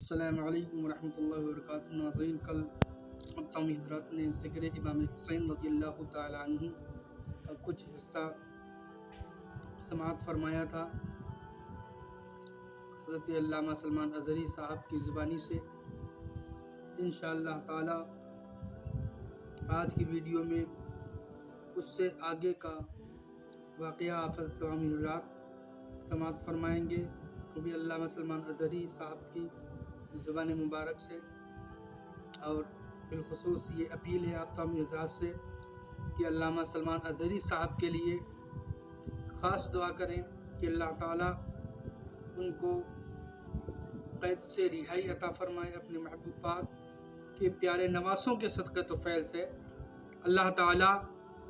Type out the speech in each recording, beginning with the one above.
अस्सलामु अलैकुम वरहमतुल्लाहि वबरकातुहू। नाज़रीन, कल मक़ामी हज़रात ने ज़िक्र इमाम हुसैन रज़ियल्लाहु ताला अन्हु का कुछ हिस्सा समाअत फरमाया था हज़रत अल्लामा सलमान अज़हरी साहब की ज़ुबानी से। इंशाअल्लाह ताला आज की वीडियो में उससे आगे का वाक़या आप तमामी हज़रात समाअत फरमाएँगे, वो भी अल्लामा सलमान अज़हरी साहब की ज़ुबान मुबारक से। और बिलख़ुसूस ये अपील है आप तमामी हज़रात से कि अल्लामा सलमान अज़हरी साहब के लिए ख़ास दुआ करें कि अल्लाह ताला उनको क़ैद से रिहाई अता फ़रमाए। अपने महबूब पाक के प्यारे नवासों के सदक़े तुफ़ैल से अल्लाह ताला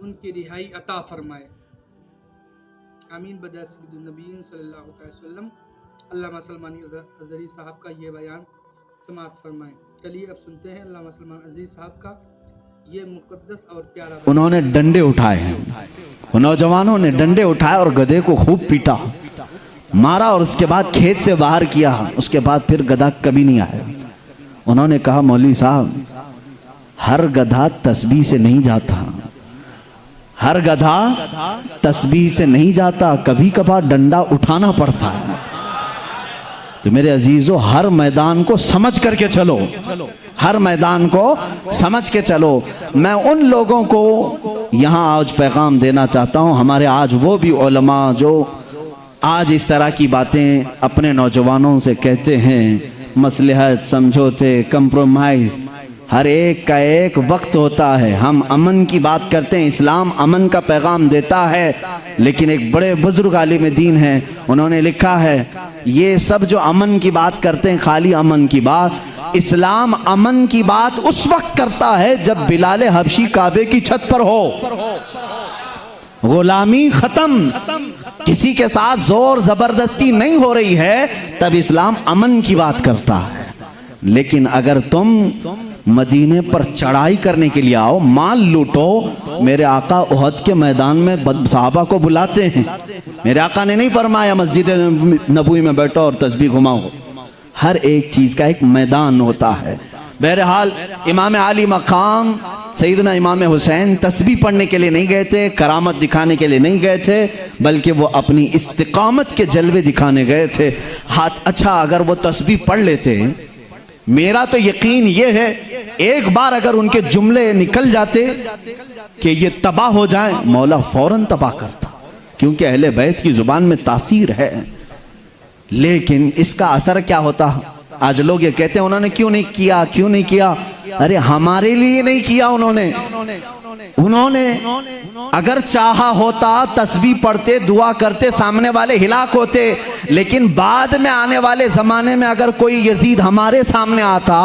उनकी रिहाई अता फ़रमाए। आमीन बजाय सय्यदुन नबीय्यीन सल्लल्लाहु अलैहि वसल्लम। अल्लामा सलमान अज़हरी साहब का ये बयान समाअत फरमाएं। चलिए अब सुनते हैं अल्लामा सलमान अज़हरी साहब का ये मुक़द्दस और प्यारा बयान। उन्होंने डंडे उठाए हैं, नौजवानों ने डंडे उठाए और गधे को खूब पीटा, मारा और उसके बाद खेत से बाहर किया। उसके बाद फिर गधा कभी नहीं आया। उन्होंने कहा, मौलवी साहब, हर गधा तस्बीह से नहीं जाता, हर गधा तस्बीह से नहीं जाता, कभी कभार डंडा उठाना पड़ता है। तो मेरे अजीजों, हर मैदान को समझ करके चलो, हर मैदान को समझ के चलो। मैं उन लोगों को यहाँ आज पैगाम देना चाहता हूँ, हमारे आज वो भी उलमा जो आज इस तरह की बातें अपने नौजवानों से कहते हैं, मसलहत, समझौते, कंप्रोमाइज, हर एक का एक वक्त होता है। हम अमन की बात करते हैं, इस्लाम अमन का पैगाम देता है, लेकिन एक बड़े बुजुर्ग आलिम दीन है, उन्होंने लिखा है, ये सब जो अमन की बात करते हैं, खाली अमन की बात, इस्लाम अमन की बात उस वक्त करता है जब बिलाल हबशी काबे की छत पर हो, गुलामी खत्म, किसी के साथ जोर जबरदस्ती नहीं हो रही है, तब इस्लाम अमन की बात करता है। लेकिन अगर तुम मदीने पर चढ़ाई करने के लिए आओ, माल लूटो, मेरे आका उहद के मैदान में सहाबा को बुलाते हैं। मेरे आका ने नहीं फरमाया मस्जिद नबवी में बैठो और तस्बीह घुमाओ। हर एक चीज का एक मैदान होता है। बहरहाल इमाम आली मकाम सैयदना इमाम हुसैन तस्बीह पढ़ने के लिए नहीं गए थे, करामत दिखाने के लिए नहीं गए थे, बल्कि वो अपनी इस्तिकामत के जलवे दिखाने गए थे। हाथ अच्छा, अगर वो तस्बीह पढ़ लेते, मेरा तो यकीन ये है, एक बार अगर उनके जुमले निकल जाते कि ये तबाह हो जाए, मौला फौरन तबाह करता, क्योंकि अहले बैत की जुबान में तासीर है। लेकिन इसका असर क्या होता? आज लोग ये कहते हैं उन्होंने क्यों नहीं किया, क्यों नहीं किया। अरे हमारे लिए नहीं किया उन्होंने अगर चाहा होता, तस्बीह पढ़ते, दुआ करते, सामने वाले हिलाक होते। लेकिन बाद में आने वाले जमाने में अगर कोई यजीद हमारे सामने आता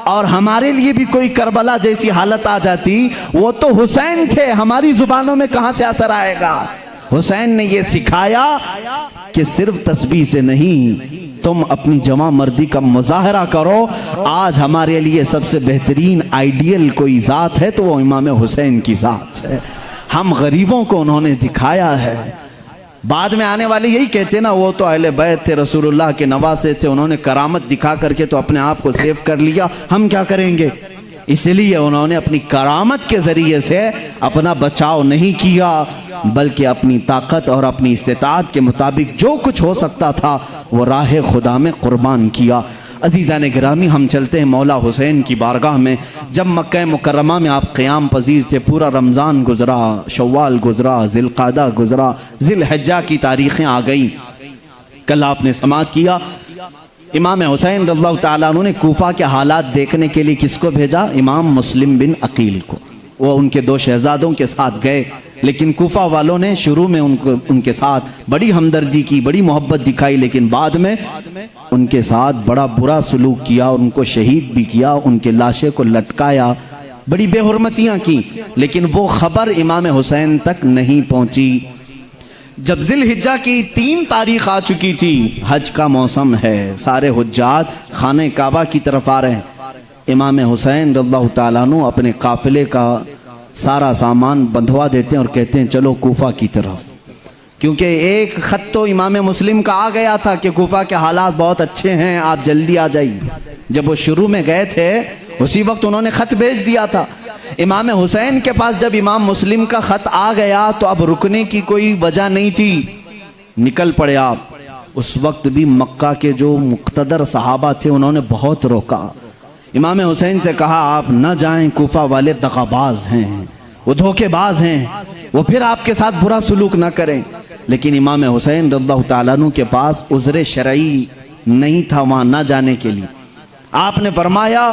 और हमारे लिए भी कोई करबला जैसी हालत आ जाती, वो तो हुसैन थे, हमारी जुबानों में कहां से असर आएगा। हुसैन ने ये सिखाया कि सिर्फ तस्बीह से नहीं, तुम अपनी जमा मर्दी का मुजाहरा करो। आज हमारे लिए सबसे बेहतरीन आइडियल कोई ज़ात है तो वो इमाम हुसैन की ज़ात है। हम गरीबों को उन्होंने दिखाया है। बाद में आने वाले यही कहते ना, वो तो अहले बैत थे, रसूलुल्लाह के नवासे थे, उन्होंने करामत दिखा करके तो अपने आप को सेव कर लिया, हम क्या करेंगे। इसलिए उन्होंने अपनी करामत के जरिए से अपना बचाव नहीं किया, बल्कि अपनी ताकत और अपनी इस्तिताअत के मुताबिक जो कुछ हो सकता था वो राह खुदा में कुर्बान किया। अजीज़ान गिरामी, हम चलते हैं मौला हुसैन की बारगाह में। जब मक्का मुकर्रमा में आप क़याम पजीर थे, पूरा रमज़ान गुजरा, शव्वाल गुजरा, ज़िलक़ादा गुजरा, ज़िलहज्जा की तारीखें आ गई। कल आपने समाअत किया, इमाम हुसैन रज़ियल्लाहु ताला अन्हु ने कूफा के हालात देखने के लिए किसको भेजा? इमाम मुस्लिम बिन अकील को। वो उनके दो शहजादों के साथ गए, लेकिन कूफा वालों ने शुरू में उनके साथ बड़ी हमदर्दी की, बड़ी मोहब्बत दिखाई, लेकिन बाद में उनके साथ बड़ा बुरा सलूक किया, उनको शहीद भी किया, उनके लाशे को लटकाया, बड़ी बेहुरमतियाँ की। लेकिन वो खबर इमाम हुसैन तक नहीं पहुँची। जब ज़िलहिज्जा की 3 तारीख आ चुकी थी, हज का मौसम है, सारे हुज्जाज खाने काबा की तरफ आ रहे हैं, इमाम हुसैन रज़ियल्लाहु ताला अन्हु अपने काफिले का सारा सामान बंधवा देते हैं और कहते हैं चलो कूफा की तरफ, क्योंकि एक खत तो इमाम मुस्लिम का आ गया था कि कूफा के हालात बहुत अच्छे हैं, आप जल्दी आ जाइए। जब वो शुरू में गए थे उसी वक्त उन्होंने खत भेज दिया था। इमाम हुसैन के पास जब इमाम मुस्लिम का खत आ गया तो अब रुकने की कोई वजह नहीं थी, निकल पड़े आप। उस वक्त भी मक्का के जो मुक्तदर सहाबा थे उन्होंने बहुत रोका। इमाम हुसैन से कहा आप न जाएं, कूफा वाले दगाबाज हैं, वो धोखेबाज हैं, वो फिर आपके साथ बुरा सलूक ना करें। लेकिन इमाम हुसैन रज़ियल्लाहु ताला अन्हु के पास उज़्र शरई नहीं था वहाँ ना जाने के लिए। आपने फरमाया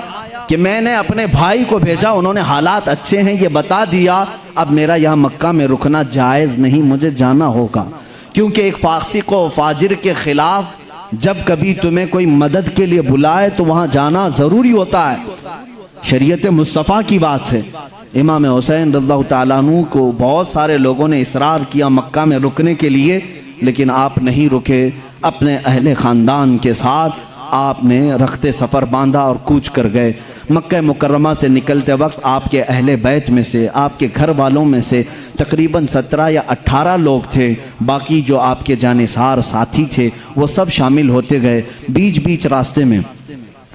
कि मैंने अपने भाई को भेजा, उन्होंने हालात अच्छे हैं ये बता दिया, अब मेरा यहाँ मक्का में रुकना जायज़ नहीं, मुझे जाना होगा। क्योंकि एक फासिक व फाजिर के खिलाफ जब कभी तुम्हें कोई मदद के लिए बुलाए तो वहाँ जाना ज़रूरी होता है, शरीयत मुस्तफ़ा की बात है। इमाम हुसैन रज़ियल्लाहु ताला अन्हु को बहुत सारे लोगों ने इसरार किया मक्का में रुकने के लिए, लेकिन आप नहीं रुके। अपने अहले ख़ानदान के साथ आपने रखते सफ़र बांधा और कूच कर गए। मक्का मुकर्रमा से निकलते वक्त आपके अहले बैत में से, आपके घर वालों में से तकरीबन 17 या 18 लोग थे, बाकी जो आपके जानिसार साथी थे वो सब शामिल होते गए। बीच बीच रास्ते में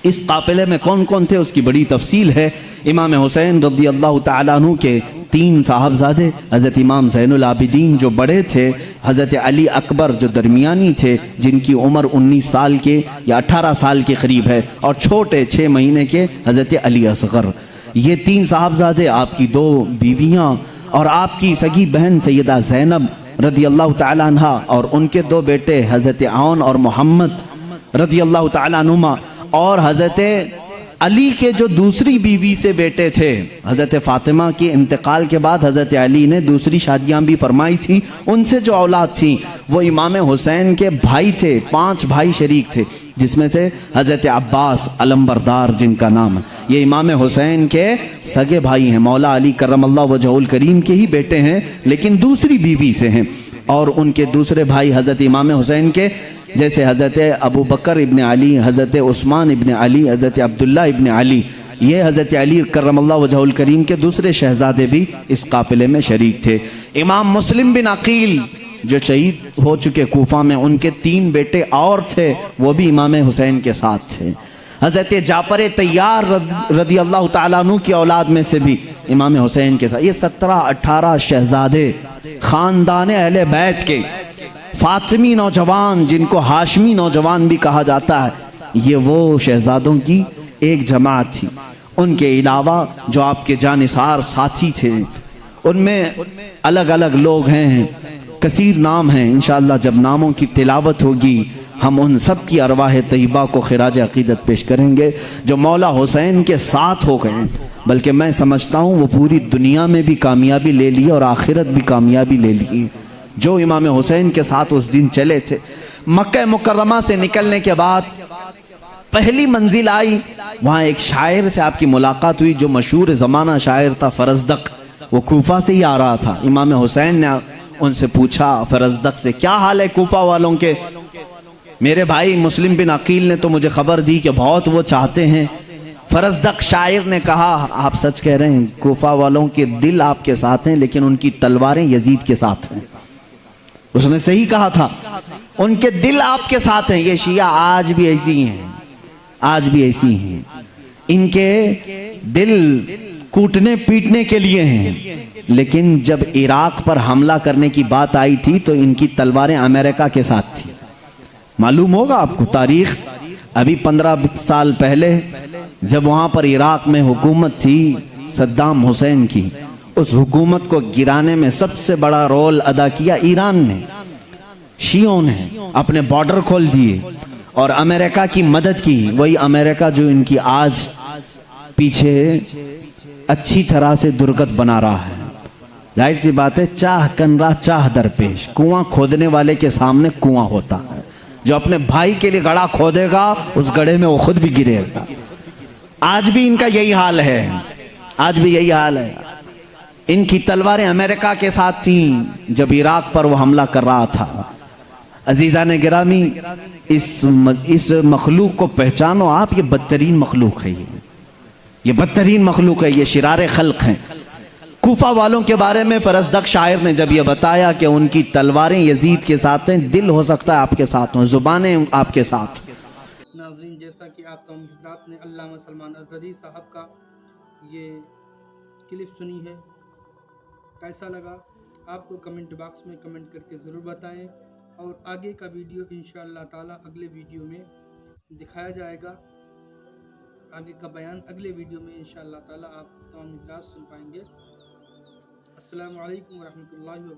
इस काफ़िले में कौन कौन थे उसकी बड़ी तफसील है। इमाम हुसैन रज़ियल्लाहु ताला अन्हु के 3 साहबजादे, हज़रत इमाम ज़ैनुल आबिदीन जो बड़े थे, हज़रत अली अकबर जो दरमियानी थे जिनकी उम्र 19 साल के या 18 साल के करीब है, और छोटे 6 महीने के हज़रत अली असग़र। ये 3 साहबजादे, आपकी 2 बीवियाँ और आपकी सगी बहन सैयदा ज़ैनब रज़ियल्लाहु ताला अन्हा और उनके 2 बेटे हज़रत आउन और मोहम्मद रज़ियल्लाहु ताला अन्हुमा, और हज़रत अली के जो दूसरी बीवी से बेटे थे, हज़रत फ़ातिमा के इंतकाल के बाद हज़रत अली ने दूसरी शादियाँ भी फरमाई थी, उनसे जो औलाद थी वो इमाम हुसैन के भाई थे। 5 भाई शरीक थे, जिसमें से हज़रत अब्बास अलमबरदार जिनका नाम है, ये इमाम हुसैन के सगे भाई हैं, मौला अली करमल्लाहु वजहुल करीम के ही बेटे हैं, लेकिन दूसरी बीवी से हैं। और उनके दूसरे भाई हज़रत इमाम हुसैन के जैसे हज़रत अबू बकर इब्न अली, हज़रत उस्मान इब्न अली, हज़रत अब्दुल्ला इब्न अली, ये हज़रत अली करमल्लाहु वजहुल करीम के दूसरे शहज़ादे भी इस काफ़िले में शरीक थे। इमाम मुस्लिम बिन अकील जो शहीद हो चुके कूफा में, उनके 3 बेटे और थे, वो भी इमाम हुसैन के साथ थे। हज़रत जाफ़र तैयार रज़ियल्लाहु ताला अन्हु की औलाद में से भी इमाम हुसैन के साथ। ये 17-18 शहज़ादे ख़ानदान अहले बैत के फातिमी नौजवान, जिनको हाशमी नौजवान भी कहा जाता है, ये वो शहजादों की एक जमात थी। उनके अलावा जो आपके जानिसार साथी थे उनमें अलग अलग लोग हैं, कसीर नाम हैं। इंशाअल्लाह जब नामों की तिलावत होगी हम उन सब की अरवाह तैयबा को खिराज अकीदत पेश करेंगे जो मौला हुसैन के साथ हो गए। बल्कि मैं समझता हूँ वो पूरी दुनिया में भी कामयाबी ले ली और आखिरत भी कामयाबी ले ली, जो इमाम हुसैन के साथ उस दिन चले थे। मक्का मुकर्रमा से निकलने के बाद पहली मंजिल आई, वहाँ एक शायर से आपकी मुलाकात हुई जो मशहूर ज़माना शायर था फरजदक, वो कूफा से ही आ रहा था। इमाम हुसैन ने उनसे पूछा फरजदक से, क्या हाल है कूफा वालों के? मेरे भाई मुस्लिम बिन अकील ने तो मुझे खबर दी कि बहुत वो चाहते हैं। फरजदक शायर ने कहा आप सच कह रहे हैं, कूफा वालों के दिल आपके साथ हैं लेकिन उनकी तलवारें यजीद के साथ हैं। उसने सही कहा था, उनके दिल आपके साथ हैं। ये शिया आज भी ऐसी हैं, आज भी ऐसी हैं, इनके दिल कूटने पीटने के लिए हैं, लेकिन जब इराक पर हमला करने की बात आई थी तो इनकी तलवारें अमेरिका के साथ थी। मालूम होगा आपको तारीख, अभी 15 साल पहले जब वहां पर इराक में हुकूमत थी सद्दाम हुसैन की, उस हुकूमत को गिराने में सबसे बड़ा रोल अदा किया ईरान ने। शियों ने अपने बॉर्डर खोल दिए और अमेरिका की मदद की। वही अमेरिका जो इनकी आज पीछे अच्छी तरह से दुर्गत बना रहा है। जाहिर सी बात है, चाह कनरा चाह दरपेश, कुआं खोदने वाले के सामने कुआं होता है। जो अपने भाई के लिए गड्ढा खोदेगा उस गड्ढे में वो खुद भी गिरेगा। आज भी इनका यही हाल है, आज भी यही हाल है। इनकी तलवारें अमेरिका के साथ थी जब इराक पर वो हमला कर रहा था। अजीज़ान गिरामी, इस मखलूक को पहचानो आप, ये बदतरीन मखलूक है, ये बदतरीन मखलूक है, ये शिरारे खल्क हैं। कूफा वालों के बारे में फरजदक शायर ने जब यह बताया कि उनकी तलवारें यजीद के साथ हैं, दिल हो सकता है आपके साथ हों, जुबानें आपके साथ। नाज़रीन, जैसा कि आप तमाम हज़रात ने अल्लामा सलमान अज़हरी साहब का ये क्लिप सुनी है, कैसा लगा आपको कमेंट बॉक्स में कमेंट करके ज़रूर बताएं। और आगे का वीडियो इंशाअल्लाह ताला अगले वीडियो में दिखाया जाएगा। आगे का बयान अगले वीडियो में इंशाअल्लाह ताला आप तमाम हज़रात सुन पाएंगे। अस्सलामु अलैकुम व रहमतुल्लाहि व बरकातहू।